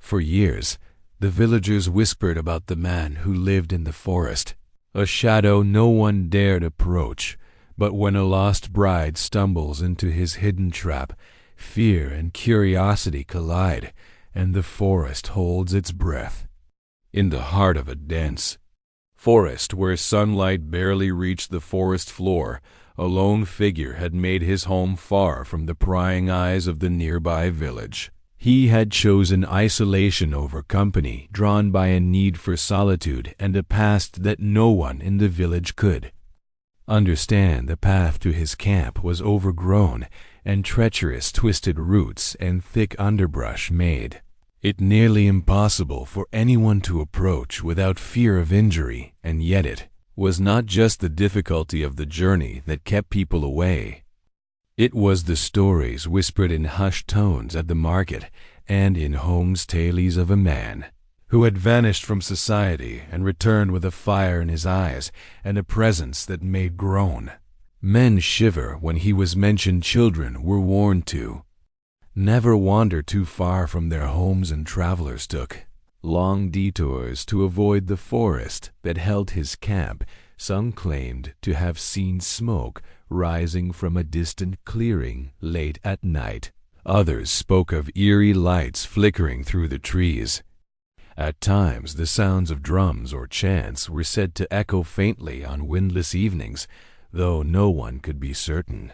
For years, the villagers whispered about the man who lived in the forest, a shadow no one dared approach. But when a lost bride stumbles into his hidden trap, fear and curiosity collide, and the forest holds its breath. In the heart of a dense forest where sunlight barely reached the forest floor, a lone figure had made his home far from the prying eyes of the nearby village. He had chosen isolation over company, drawn by a need for solitude and a past that no one in the village could understand. The path to his camp was overgrown, and treacherous twisted roots and thick underbrush made it nearly impossible for anyone to approach without fear of injury. And yet it was not just the difficulty of the journey that kept people away. It was the stories whispered in hushed tones at the market and in homes, tales of a man who had vanished from society and returned with a fire in his eyes and a presence that made groan men shiver when he was mentioned. Children were warned to never wander too far from their homes, and travelers took long detours to avoid the forest that held his camp. Some claimed to have seen smoke rising from a distant clearing late at night. Others spoke of eerie lights flickering through the trees. At times, the sounds of drums or chants were said to echo faintly on windless evenings, though no one could be certain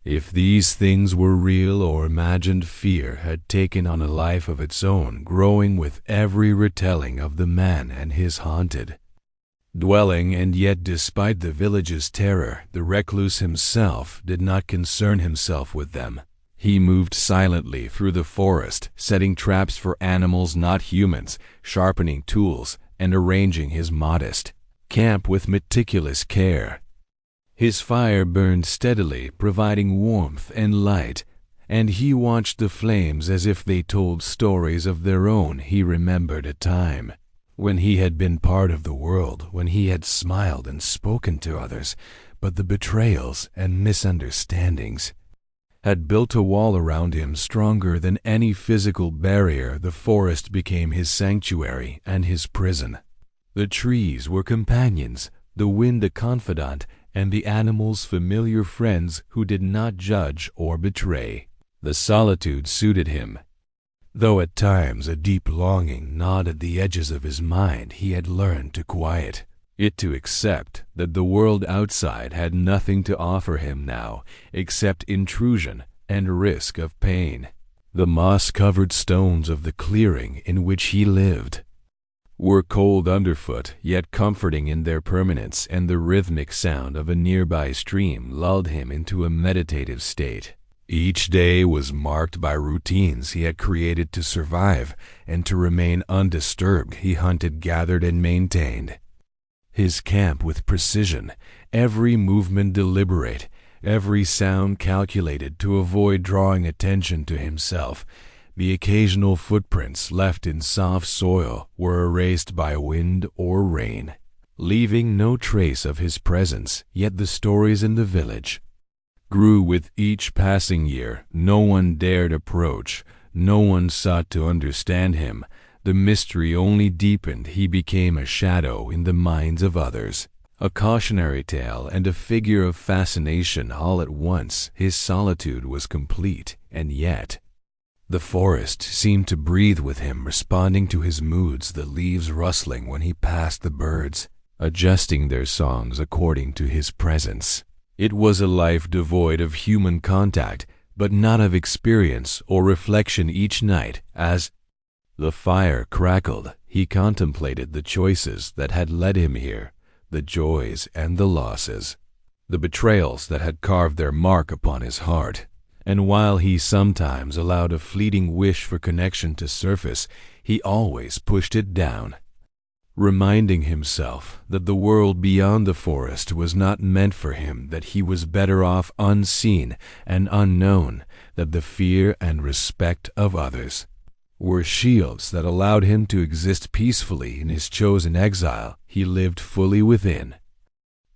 if these things were real or imagined. Fear had taken on a life of its own, growing with every retelling of the man and his haunted dwelling. And yet, despite the village's terror, the recluse himself did not concern himself with them. He moved silently through the forest, setting traps for animals not humans, sharpening tools, and arranging his modest camp with meticulous care. His fire burned steadily, providing warmth and light, and he watched the flames as if they told stories of their own. He remembered a time when he had been part of the world, when he had smiled and spoken to others, but the betrayals and misunderstandings had built a wall around him stronger than any physical barrier. The forest became his sanctuary and his prison. The trees were companions, the wind a confidant, and the animals familiar friends who did not judge or betray. The solitude suited him, though at times a deep longing gnawed at the edges of his mind. He had learned to quiet it, to accept that the world outside had nothing to offer him now except intrusion and risk of pain. The moss-covered stones of the clearing in which he lived were cold underfoot, yet comforting in their permanence, and the rhythmic sound of a nearby stream lulled him into a meditative state. Each day was marked by routines he had created to survive, and to remain undisturbed he hunted, gathered, and maintained his camp with precision, every movement deliberate, every sound calculated to avoid drawing attention to himself. The occasional footprints left in soft soil were erased by wind or rain, leaving no trace of his presence. Yet the stories in the village grew with each passing year. No one dared approach, no one sought to understand him. The mystery only deepened. He became a shadow in the minds of others, a cautionary tale and a figure of fascination all at once. His solitude was complete, and yet the forest seemed to breathe with him, responding to his moods, the leaves rustling when he passed, the birds adjusting their songs according to his presence. It was a life devoid of human contact, but not of experience or reflection. Each night, as the fire crackled, he contemplated the choices that had led him here, the joys and the losses, the betrayals that had carved their mark upon his heart. And while he sometimes allowed a fleeting wish for connection to surface, he always pushed it down, reminding himself that the world beyond the forest was not meant for him, that he was better off unseen and unknown, that the fear and respect of others were shields that allowed him to exist peacefully in his chosen exile. He lived fully within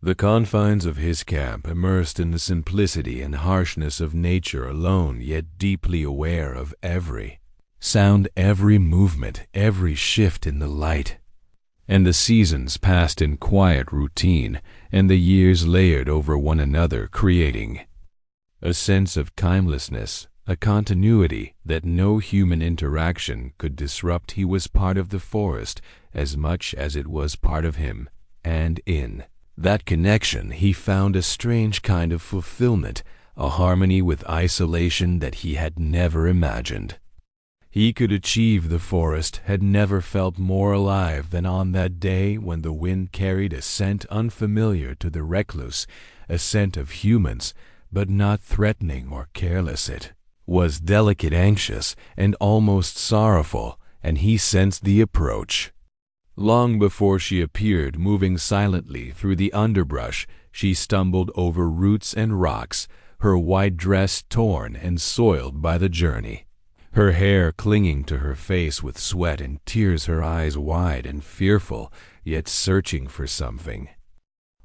the confines of his camp, immersed in the simplicity and harshness of nature alone, yet deeply aware of every sound every movement, every shift in the light. And the seasons passed in quiet routine, and the years layered over one another, creating a sense of timelessness, a continuity that no human interaction could disrupt. He was part of the forest as much as it was part of him, and in that connection he found a strange kind of fulfillment, a harmony with isolation that he had never imagined. He could achieve the forest, had never felt more alive than on that day when the wind carried a scent unfamiliar to the recluse, a scent of humans, but not threatening or careless. It was delicate, anxious, and almost sorrowful, and he sensed the approach. Long before she appeared, moving silently through the underbrush, she stumbled over roots and rocks, her white dress torn and soiled by the journey, her hair clinging to her face with sweat and tears, her eyes wide and fearful, yet searching for something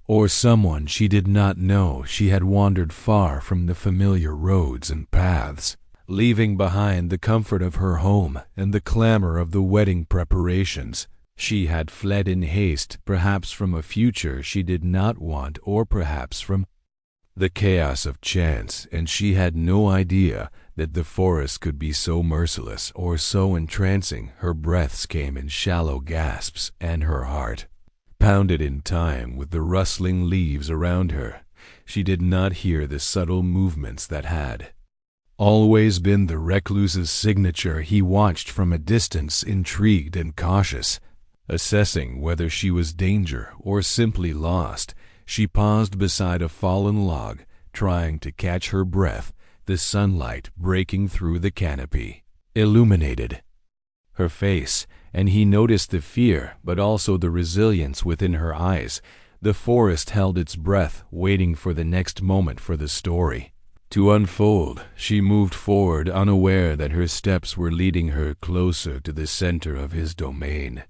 or someone she did not know. She had wandered far from the familiar roads and paths, leaving behind the comfort of her home and the clamor of the wedding preparations. She had fled in haste, perhaps from a future she did not want, or perhaps from the chaos of chance, and she had no idea that the forest could be so merciless or so entrancing. Her breaths came in shallow gasps, and her heart pounded in time with the rustling leaves around her. She did not hear the subtle movements that had always been the recluse's signature. He watched from a distance, intrigued and cautious, assessing whether she was danger or simply lost. She paused beside a fallen log, trying to catch her breath, the sunlight breaking through the canopy illuminated her face, and he noticed the fear but also the resilience within her eyes. The forest held its breath, waiting for the next moment for the story to unfold. She moved forward, unaware that her steps were leading her closer to the center of his domain,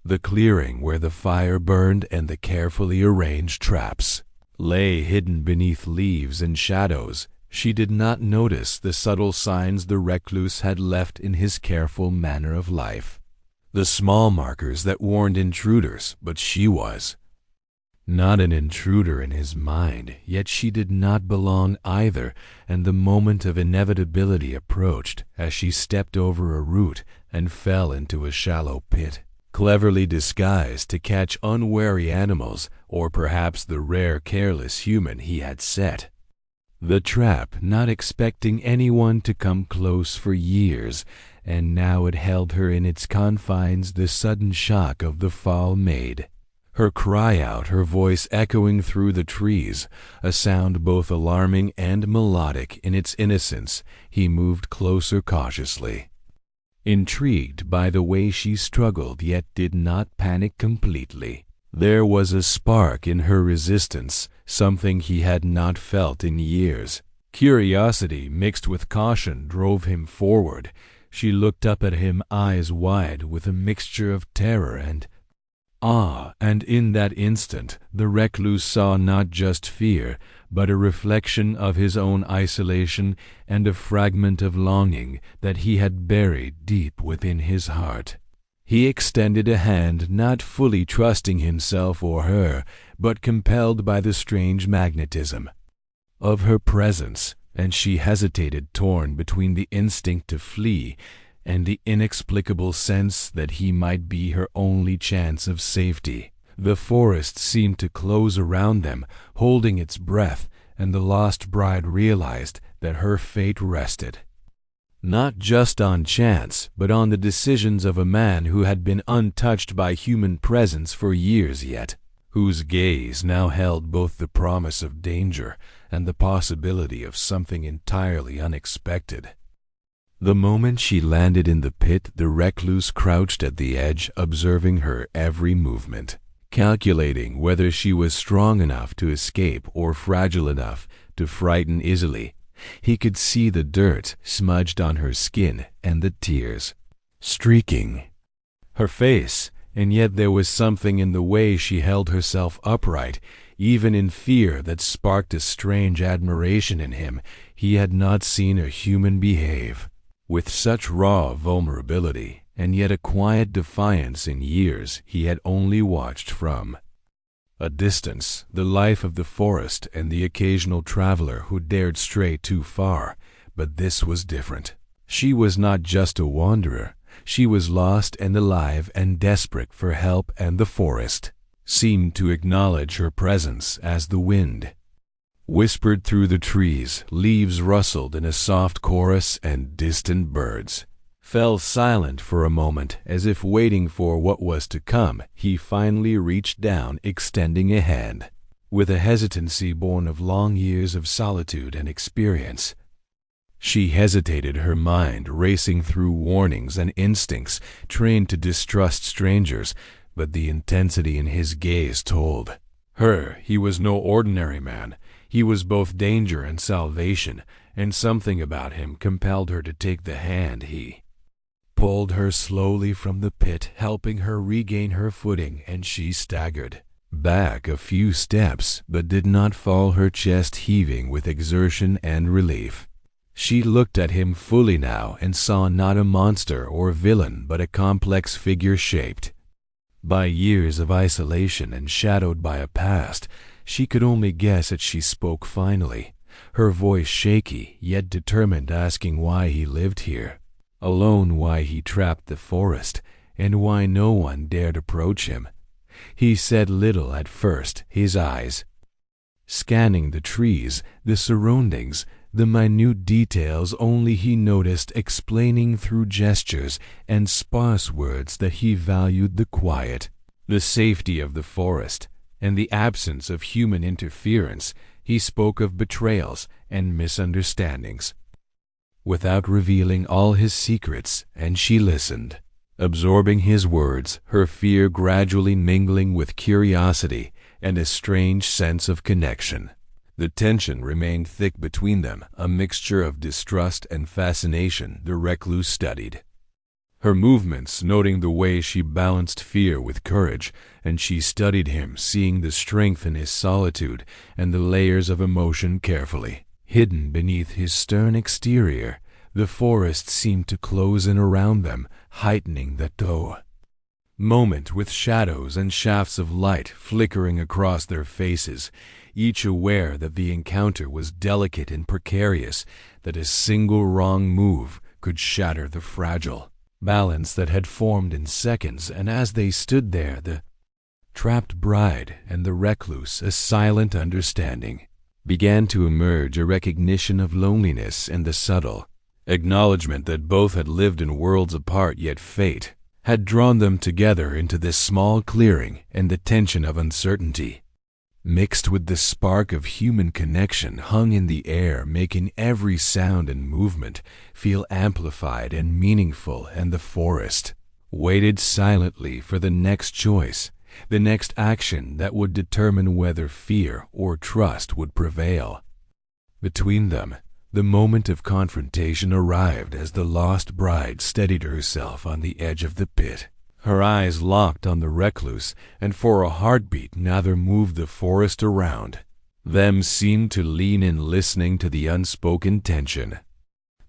the clearing where the fire burned and the carefully arranged traps lay hidden beneath leaves and shadows. She did not notice the subtle signs the recluse had left in his careful manner of life, the small markers that warned intruders, but she was not an intruder in his mind, yet she did not belong either, and the moment of inevitability approached as she stepped over a root and fell into a shallow pit, cleverly disguised to catch unwary animals, or perhaps the rare careless human he had set the trap, not expecting anyone to come close for years, and now it held her in its confines. The sudden shock of the fall made her cry out, her voice echoing through the trees, a sound both alarming and melodic in its innocence. He moved closer cautiously, intrigued by the way she struggled, yet did not panic completely. There was a spark in her resistance, something he had not felt in years. Curiosity mixed with caution drove him forward. She looked up at him, eyes wide with a mixture of terror and awe, and in that instant the recluse saw not just fear, but a reflection of his own isolation and a fragment of longing that he had buried deep within his heart. He extended a hand, not fully trusting himself or her, but compelled by the strange magnetism of her presence, and she hesitated, torn between the instinct to flee and the inexplicable sense that he might be her only chance of safety. The forest seemed to close around them, holding its breath, and the lost bride realized that her fate rested not just on chance, but on the decisions of a man who had been untouched by human presence for years, yet whose gaze now held both the promise of danger and the possibility of something entirely unexpected. The moment she landed in the pit, the recluse crouched at the edge, observing her every movement, calculating whether she was strong enough to escape or fragile enough to frighten easily. He could see the dirt smudged on her skin and the tears streaking her face, and yet there was something in the way she held herself upright, even in fear, that sparked a strange admiration in him. He had not seen a human behave with such raw vulnerability and yet a quiet defiance in years he had only watched from a distance the life of the forest and the occasional traveler who dared stray too far. But this was different. She was not just a wanderer. She was lost and alive and desperate for help, and the forest seemed to acknowledge her presence as the wind whispered through the trees, leaves rustled in a soft chorus, and distant birds fell silent for a moment as if waiting for what was to come. He finally reached down, extending a hand with a hesitancy born of long years of solitude and experience. She hesitated, her mind racing through warnings and instincts trained to distrust strangers, but the intensity in his gaze told her he was no ordinary man. He was both danger and salvation, and something about him compelled her to take the hand he pulled her slowly from the pit, helping her regain her footing, and she staggered back a few steps, but did not fall, her chest heaving with exertion and relief. She looked at him fully now and saw not a monster or villain, but a complex figure shaped by years of isolation and shadowed by a past she could only guess as she spoke finally, her voice shaky yet determined, asking why he lived here alone, why he trapped the forest, and why no one dared approach him. He said little at first, his eyes scanning the trees, the surroundings, the minute details only he noticed, explaining through gestures and sparse words that he valued the quiet, the safety of the forest, and the absence of human interference. He spoke of betrayals and misunderstandings without revealing all his secrets, and she listened, absorbing his words, her fear gradually mingling with curiosity and a strange sense of connection. The tension remained thick between them, a mixture of distrust and fascination. The recluse studied her movements, noting the way she balanced fear with courage, and she studied him, seeing the strength in his solitude and the layers of emotion carefully hidden beneath his stern exterior. The forest seemed to close in around them, heightening that moment with shadows and shafts of light flickering across their faces, each aware that the encounter was delicate and precarious, that a single wrong move could shatter the fragile balance that had formed in seconds. And as they stood there, the trapped bride and the recluse, a silent understanding began to emerge, a recognition of loneliness and the subtle acknowledgement that both had lived in worlds apart, yet fate had drawn them together into this small clearing, and the tension of uncertainty mixed with the spark of human connection hung in the air, making every sound and movement feel amplified and meaningful. And the forest waited silently for the next choice, the next action that would determine whether fear or trust would prevail. Between them, the moment of confrontation arrived as the lost bride steadied herself on the edge of the pit, her eyes locked on the recluse, and for a heartbeat neither moved. The forest around them seemed to lean in, listening to the unspoken tension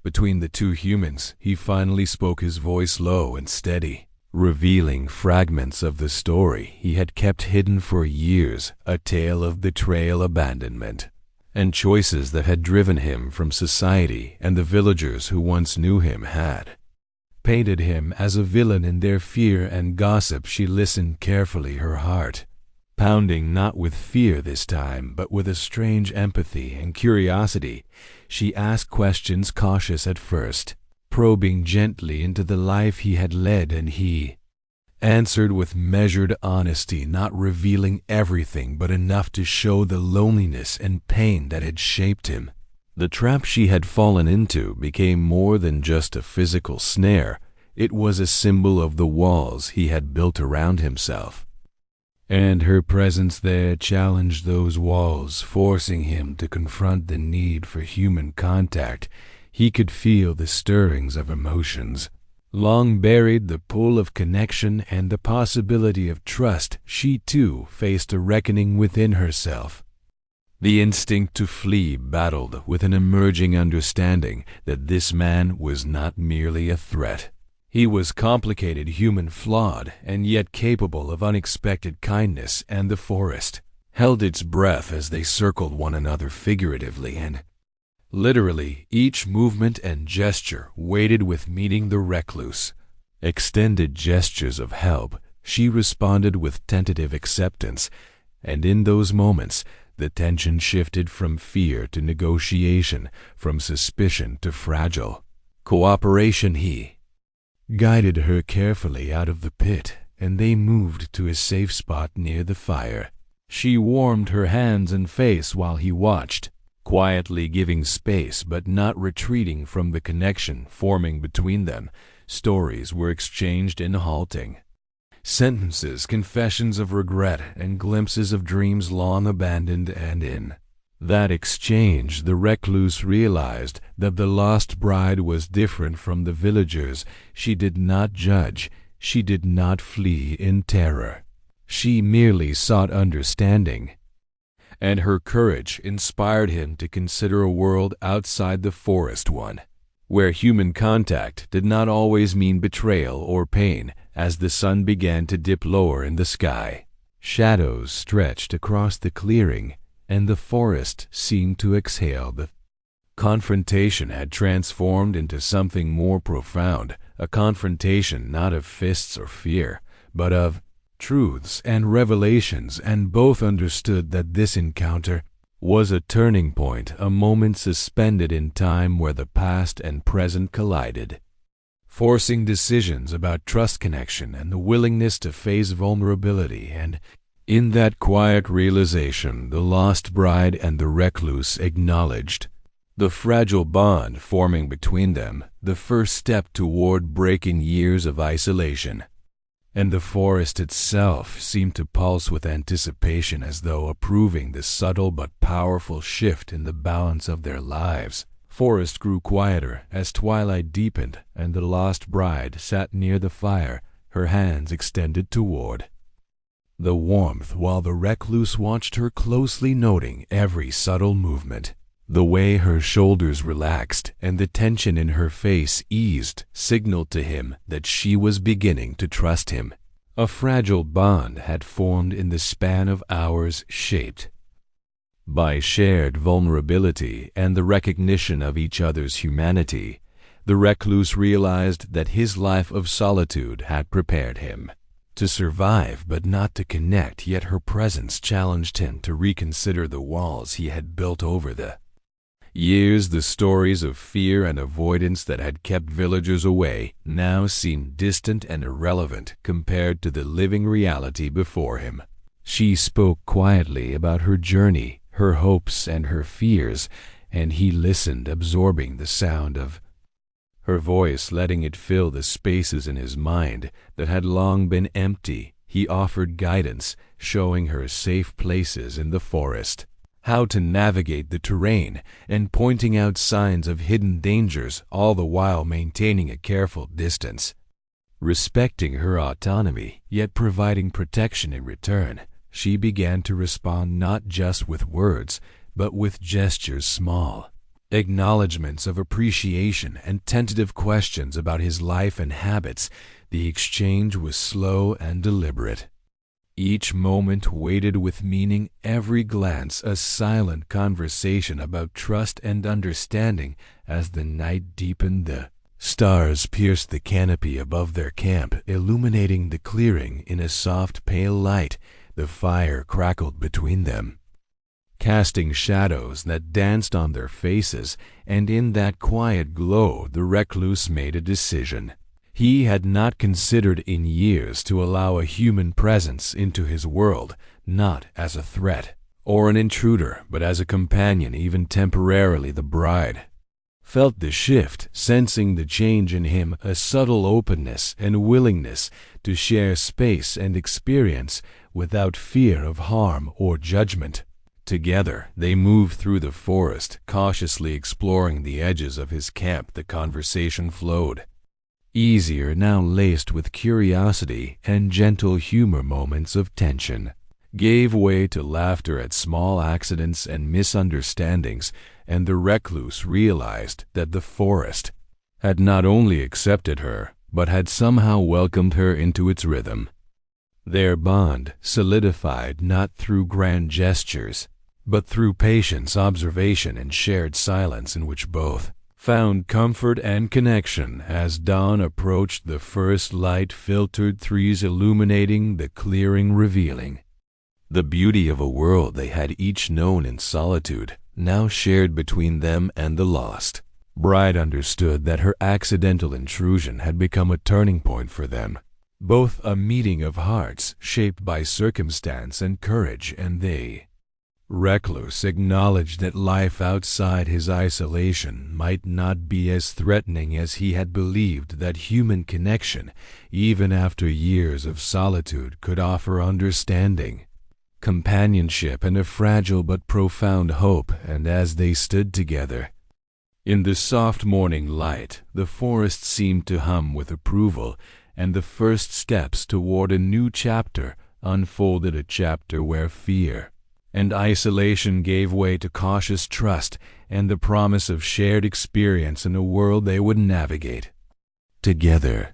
between the two humans. He finally spoke, his voice low and steady, revealing fragments of the story he had kept hidden for years, a tale of betrayal, abandonment, and choices that had driven him from society. And the villagers who once knew him had painted him as a villain in their fear and gossip. She listened carefully, her heart pounding not with fear this time, but with a strange empathy and curiosity. She asked questions, cautious at first, probing gently into the life he had led, and he answered with measured honesty, not revealing everything but enough to show the loneliness and pain that had shaped him. The trap she had fallen into became more than just a physical snare. It was a symbol of the walls he had built around himself, and her presence there challenged those walls, forcing him to confront the need for human contact. He could feel the stirrings of emotions long buried, the pull of connection, and the possibility of trust. She too faced a reckoning within herself. The instinct to flee battled with an emerging understanding that this man was not merely a threat. He was complicated, human, flawed, and yet capable of unexpected kindness, and the forest held its breath as they circled one another figuratively and literally. Each movement and gesture waited with meeting the recluse. Extended gestures of help, she responded with tentative acceptance, and in those moments, the tension shifted from fear to negotiation, from suspicion to fragile cooperation. He guided her carefully out of the pit, and they moved to a safe spot near the fire. She warmed her hands and face while he watched, quietly giving space but not retreating from the connection forming between them. Stories were exchanged in halting sentences, confessions of regret, and glimpses of dreams long abandoned, and in that exchange the recluse realized that the lost bride was different from the villagers. She did not judge, she did not flee in terror. She merely sought understanding, and her courage inspired him to consider a world outside the forest, one where human contact did not always mean betrayal or pain. As the sun began to dip lower in the sky, shadows stretched across the clearing, and the forest seemed to exhale. The confrontation had transformed into something more profound, a confrontation not of fists or fear, but of truths and revelations, and both understood that this encounter was a turning point, a moment suspended in time where the past and present collided, forcing decisions about trust, connection, and the willingness to face vulnerability. And in that quiet realization, the lost bride and the recluse acknowledged the fragile bond forming between them, the first step toward breaking years of isolation. And the forest itself seemed to pulse with anticipation, as though approving the subtle but powerful shift in the balance of their lives. Forest grew quieter as twilight deepened, and the lost bride sat near the fire, her hands extended toward the warmth, while the recluse watched her closely, noting every subtle movement. The way her shoulders relaxed and the tension in her face eased signaled to him that she was beginning to trust him. A fragile bond had formed in the span of hours, shaped by shared vulnerability and the recognition of each other's humanity. The recluse realized that his life of solitude had prepared him to survive but not to connect, yet her presence challenged him to reconsider the walls he had built over the years. The stories of fear and avoidance that had kept villagers away now seemed distant and irrelevant compared to the living reality before him. She spoke quietly about her journey, her hopes and her fears, and he listened, absorbing the sound of her voice, letting it fill the spaces in his mind that had long been empty. He offered guidance, showing her safe places in the forest, how to navigate the terrain, and pointing out signs of hidden dangers, all the while maintaining a careful distance, respecting her autonomy, yet providing protection in return. She began to respond not just with words, but with gestures, small acknowledgments of appreciation and tentative questions about his life and habits. The exchange was slow and deliberate, each moment weighted with meaning, every glance a silent conversation about trust and understanding. As the night deepened, the stars pierced the canopy above their camp, illuminating the clearing in a soft, pale light. The fire crackled between them, casting shadows that danced on their faces, and in that quiet glow the recluse made a decision. He had not considered in years to allow a human presence into his world, not as a threat or an intruder, but as a companion, even temporarily. The bride felt the shift, sensing the change in him, a subtle openness and willingness to share space and experience without fear of harm or judgment. Together, they moved through the forest, cautiously exploring the edges of his camp. The conversation flowed easier, now laced with curiosity and gentle humor, moments of tension gave way to laughter at small accidents and misunderstandings, and the recluse realized that the forest had not only accepted her, but had somehow welcomed her into its rhythm. Their bond solidified not through grand gestures, but through patience, observation, and shared silence in which both found comfort and connection. As dawn approached, the first light filtered trees illuminating the clearing, revealing the beauty of a world they had each known in solitude, now shared between them and the lost. Bride understood that her accidental intrusion had become a turning point for them, both a meeting of hearts shaped by circumstance and courage, and they. Recluse acknowledged that life outside his isolation might not be as threatening as he had believed, that human connection, even after years of solitude, could offer understanding, companionship, and a fragile but profound hope. And as they stood together in the soft morning light, the forest seemed to hum with approval, and the first steps toward a new chapter unfolded, a chapter where fear and isolation gave way to cautious trust and the promise of shared experience in a world they would navigate together.